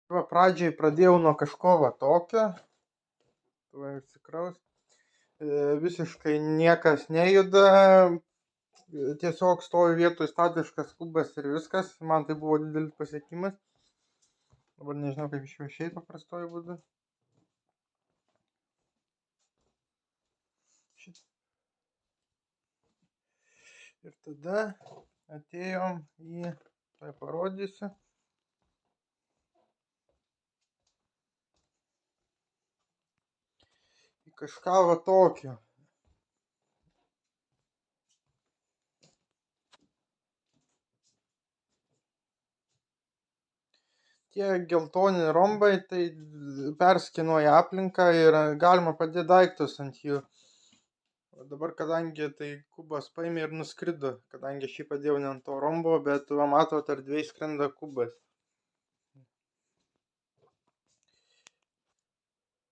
Va, pradžiai pradėjau nuo kažko va tokio. Tuo išsikraus. Visiškai niekas nejuda. Tiesiog stovi vietoj statiškas kubas ir viskas. Man tai buvo didelis pasiekimas. Dabar nežinau, kaip iš jo išeiti paprastuoju būdu. Ir tada atėjom į, tai parodysiu. Į kažką va tokio. Tie geltoni rombai, tai perskenuoja aplinką ir galima padėti daiktus ant jų. O dabar, kadangi tai kubas paėmė ir nuskrido, kadangi aš jį padėjau ne ant to rombo, bet va matot, erdvėj skrenda kubas.